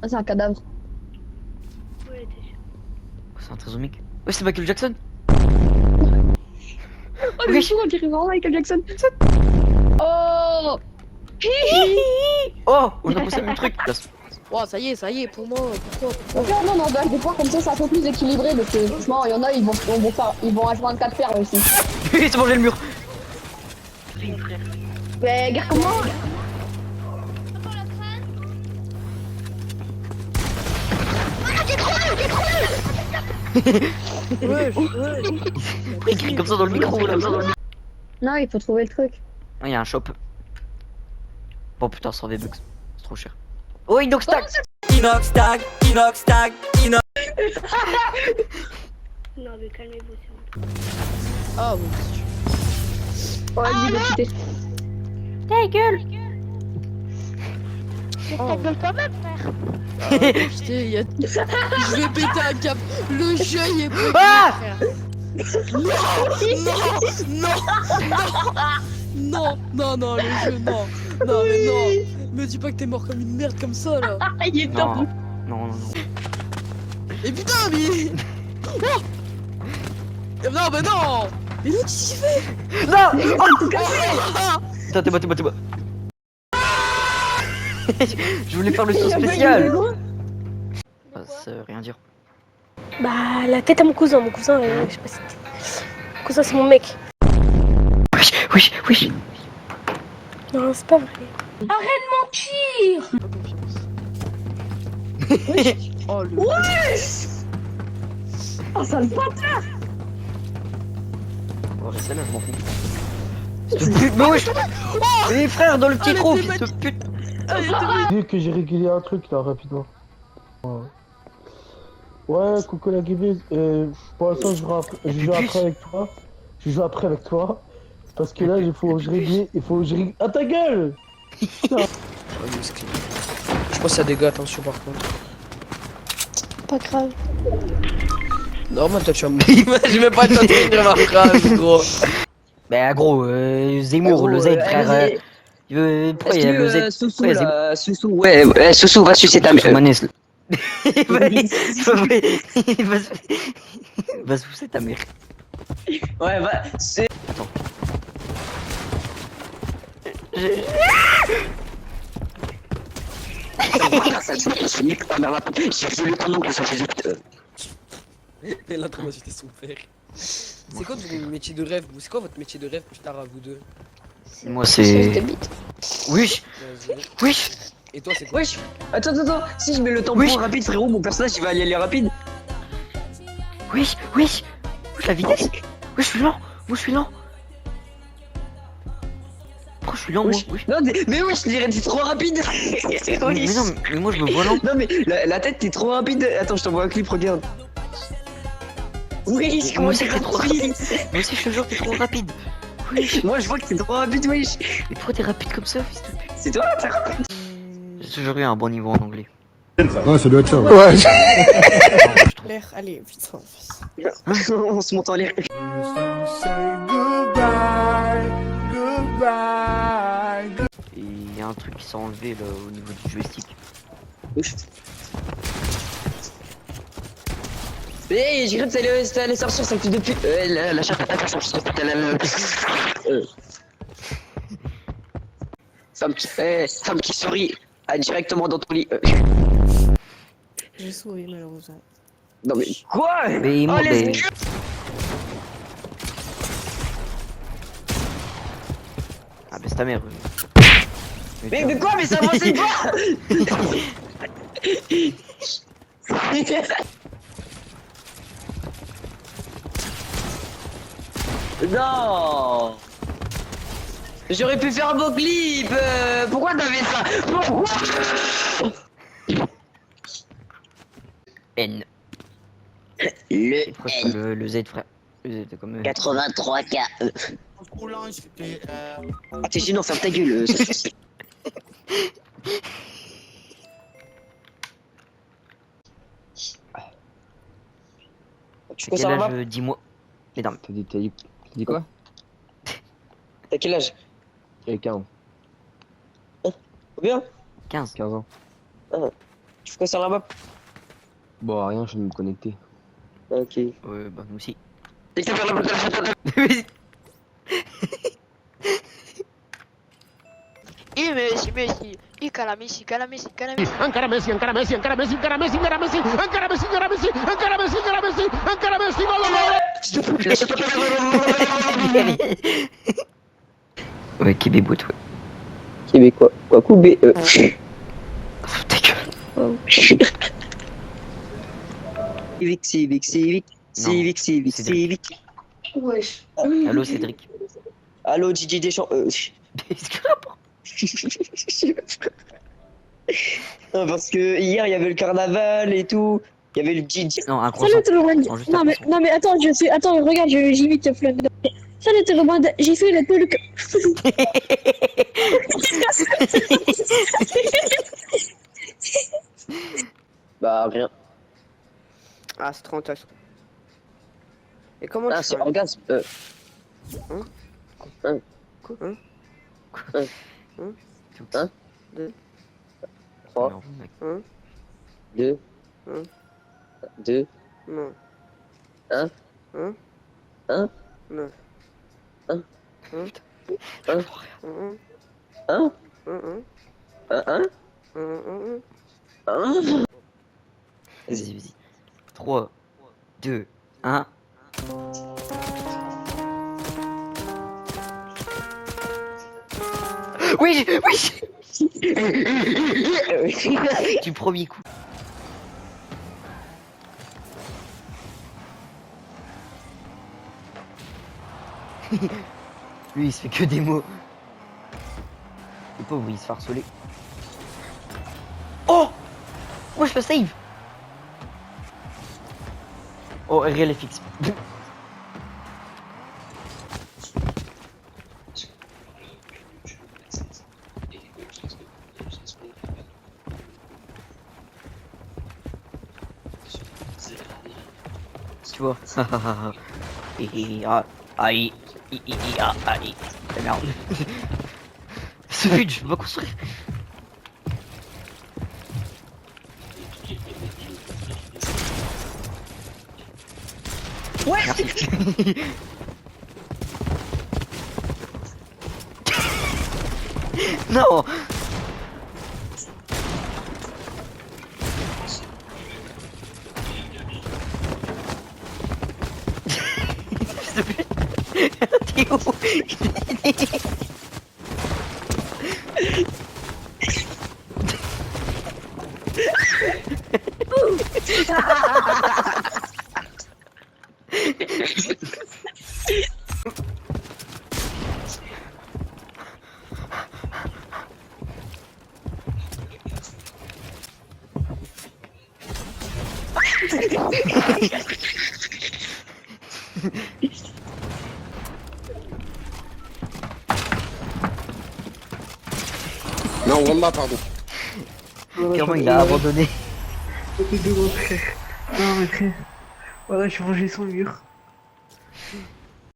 Ah, c'est un cadavre. Ouais, t'es sûr. C'est un trisomique. Ouais, c'est Michael Jackson. Oh, le jour, on dirait vraiment Michael Jackson. Oh. Oh, on a posé le même truc. Oh, ça y est, pour moi, pourquoi Ok, non, on gage des points comme ça fait plus équilibré parce que franchement, il y en a, ils vont H24 faire aussi. Il s'est mangé le mur. Mais regarde comment. Il crie comme ça dans le micro là. Non, il faut trouver le truc. Ah, il y a un shop. Oh putain, sans V-Bucks. C'est trop cher. Oh, Inox Tag. Inox tag, inox tag, inox. Non, mais calmez-vous, c'est bon. Ah, oui. Oh, vas-y, va quitter. Ta gueule! Oh. Ta gueule quand même, frère! Putain, je vais péter un cap. Le jeu il est pété, Ah frère. Non, le jeu, non. Non, mais non. Me dis pas que t'es mort comme une merde comme ça, là. Il est Non, non. Et putain, mais... Oh non, mais non. Mais l'autre, il s'y fait. Non. Ah Attends, t'es bas. Je voulais faire le saut spécial. Ça veut rien dire. Bah, la tête à mon cousin, je sais pas si mon cousin, c'est mon mec. Oui. Non, c'est pas vrai. Arrête de mentir! Oh, le... Wesh. Oh, ça le bâtard. Oh, celle-là, je m'en fous. Mais wesh. Mais frère, dans le petit trou, fils de pute. Dis que j'ai réglé un truc là rapidement. Ouais, coucou la Guibise, pour l'instant je joue après avec toi. Je joue après avec toi. Parce que là il faut que je règle. Ah ta gueule. Oh, musclé. Je pense qu'il y a des gars, attention par contre. Pas grave. Non, mais toi tu vas me... Je vais pas t'entendre ma phrase, gros. Bah gros, Zemmour, le Z, frère. Pourquoi il y a le Z? Soussou, là, Soussou, ouais, Soussou va sucer ta mère. Manès. Va sucer ta mère. Ouais, va, c'est... Attends. J'ai voulu ton oncle, ça fait Et l'autre m'a jeté son père. C'est quoi votre métier de rêve? C'est quoi votre métier de rêve plus tard à vous deux? Moi c'est... Oui. Et toi c'est quoi? Wesh, attends, si je mets le tampon Oui. rapide, frérot, mon personnage il va y aller rapide. Oui. La vitesse. Oui, je suis lent. Moi je suis lent. Pourquoi je suis lent moi? Wesh. Oui. Non, mais wesh, je dirais t'es trop rapide. Mais non, mais moi je me vois lent. Non, mais la tête, t'es trop rapide. Attends, je t'envoie un clip, regarde. Oui, Moi comment aussi t'es t'es trop rapide. Moi aussi je te jure t'es trop rapide. Oui. Moi, je vois que t'es trop rapide, wesh. Mais pourquoi t'es rapide comme ça, fils de pute? C'est toi, t'es rapide. J'ai toujours eu un bon niveau en anglais. Ouais, ça doit être ça. Ouais. L'air, allez, putain. On se monte en l'air. Et il y a un truc qui s'est enlevé là au niveau du joystick. Hey, j'ai cru que t'allais sortir, ça plus de pute. La chatte à ta sortir, femme qui sourit directement dans ton lit. J'ai souri malheureusement. Non mais quoi? Mais il Oh, monte let's des... go. Ah bah c'est ta mère. Mais quoi? Mais ça avançait pas. Non. J'aurais pu faire un beau clip. Pourquoi t'avais ça? Pourquoi? N. Le Pourquoi c'est pas le Z, frère? Le Z comme... 83K. Ah t'es gênant, ferme ta gueule. Tu Quel ça va? âge? Dis-moi. Mais non, T'as dit quoi? T'as quel âge? J'ai 15. Combien? 15. 15 ans. Tu quoi sur la map? Bon, rien, je vais me connecter. Ok. Ouais, bah, nous aussi. Et que faire la Messi. Encara Messi. Encara Messi, encara Messi, encara Messi, encara Messi, encara Messi, encara Messi, encara Messi, encara Messi, encara Messi, encara Messi, Ouais, Québécois, ouais. Québécois. Quoi, Koubé Ta gueule. Civic. Wesh. Allô, Cédric. Allô, Didier Deschamps. Non, parce que hier, il y avait le carnaval et tout. Il y avait le Didi. Non, un croissant. Salut tout le monde. Non, juste Non un mais, croissant. non mais attends, attends, regarde, j'y vite flemme. Salut tout le monde, j'ai fait le truc. Bah, rien. Ah, c'est trop intéressant. Et comment Ah, tu c'est fais orgasme. Quoi 3, Non, mec. 2, Hein 2, Non. 1, Hein 1, Non. 1, 1, 1, 1, 1, 1, 1. Vas-y. 3, 2, 1. Oui. Du premier coup. Lui, il se fait que des mots. Le pauvre, il se fait harceler. Oh! Moi, je fais save! Oh, RL FX. Tu vois? Aïe. Merde. Ce but, je peux pas construire. Ouais. Merci. Non. T'es où? Non, Wallah, pardon. Clairement, il a abandonné. Non mais frère, voilà, j'ai mangé son mur.